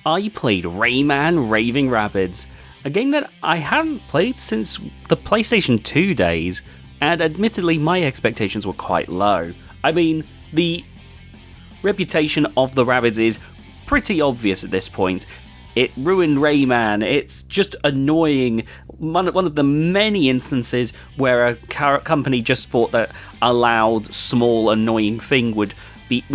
I played Rayman, Raving Rabbids, a game that I hadn't played since the PlayStation 2 days, and admittedly my expectations were quite low. I mean, the reputation of the Rabbids is pretty obvious at this point. It ruined Rayman, it's just annoying. One of the many instances where a company just thought that a loud, small, annoying thing would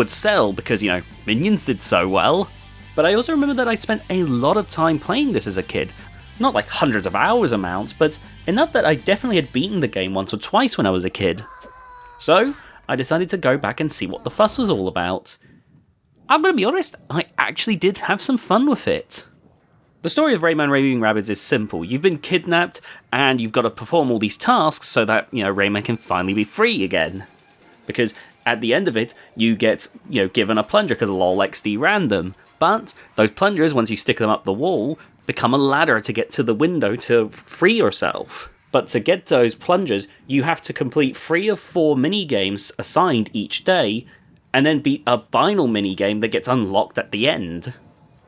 sell because, minions did so well. But I also remember that I spent a lot of time playing this as a kid. Not like hundreds of hours amounts, but enough that I definitely had beaten the game once or twice when I was a kid. So, I decided to go back and see what the fuss was all about. I'm gonna be honest, I actually did have some fun with it. The story of Rayman Raving Rabbids is simple. You've been kidnapped, and you've got to perform all these tasks so that, Rayman can finally be free again. Because at the end of it, you get, given a plunger, because LOL XD random. But those plungers, once you stick them up the wall, become a ladder to get to the window to free yourself. But to get those plungers, you have to complete 3 of 4 minigames assigned each day, and then beat a final minigame that gets unlocked at the end.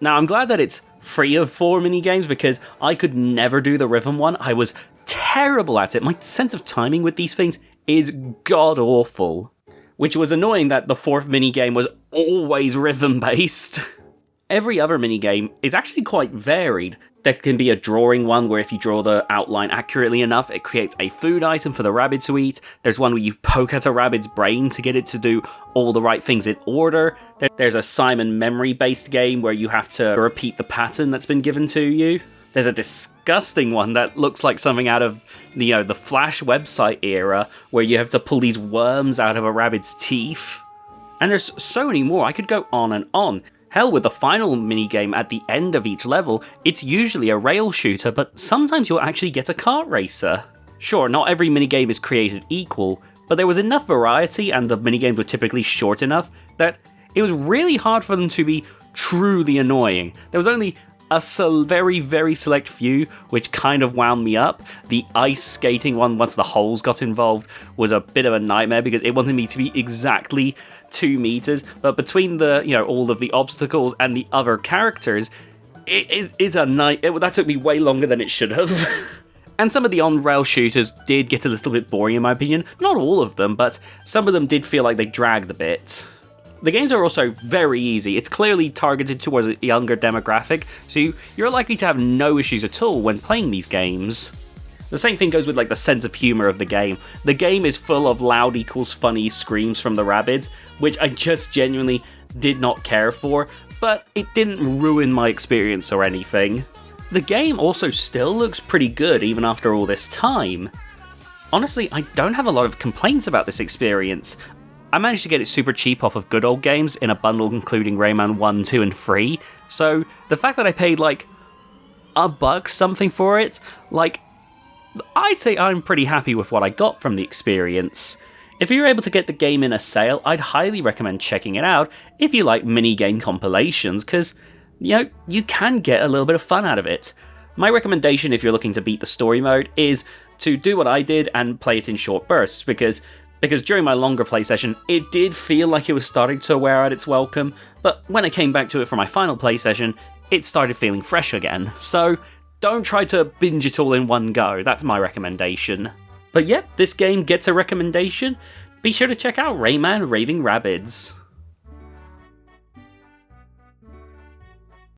Now, I'm glad that it's 3 of 4 minigames, because I could never do the rhythm one. I was terrible at it. My sense of timing with these things is god-awful. Which was annoying that the 4th minigame was always rhythm-based. Every other minigame is actually quite varied. There can be a drawing one where if you draw the outline accurately enough, it creates a food item for the rabbit to eat. There's one where you poke at a rabbit's brain to get it to do all the right things in order. There's a Simon memory-based game where you have to repeat the pattern that's been given to you. There's a disgusting one that looks like something out of the Flash website era, where you have to pull these worms out of a rabbit's teeth. And there's so many more, I could go on and on. Hell, with the final minigame at the end of each level, it's usually a rail shooter, but sometimes you'll actually get a kart racer. Sure, not every minigame is created equal, but there was enough variety and the minigames were typically short enough that it was really hard for them to be truly annoying. There was only a very, very select few which kind of wound me up. The ice skating one, once the holes got involved, was a bit of a nightmare because it wanted me to be exactly 2 meters, but between the, all of the obstacles and the other characters, it is a that took me way longer than it should have. And some of the on-rail shooters did get a little bit boring in my opinion. Not all of them, but some of them did feel like they dragged a bit. The games are also very easy. It's clearly targeted towards a younger demographic, so you're likely to have no issues at all when playing these games. The same thing goes with the sense of humour of the game. The game is full of loud equals funny screams from the Rabbids, which I just genuinely did not care for, but it didn't ruin my experience or anything. The game also still looks pretty good even after all this time. Honestly, I don't have a lot of complaints about this experience. I managed to get it super cheap off of Good Old Games in a bundle including Rayman 1, 2, and 3, so the fact that I paid $1 something for it, I'd say I'm pretty happy with what I got from the experience. If you're able to get the game in a sale, I'd highly recommend checking it out if you like minigame compilations, because, you can get a little bit of fun out of it. My recommendation if you're looking to beat the story mode is to do what I did and play it in short bursts, because during my longer play session, it did feel like it was starting to wear out its welcome, but when I came back to it for my final play session, it started feeling fresh again, so don't try to binge it all in one go, that's my recommendation. But yep, this game gets a recommendation. Be sure to check out Rayman Raving Rabbids.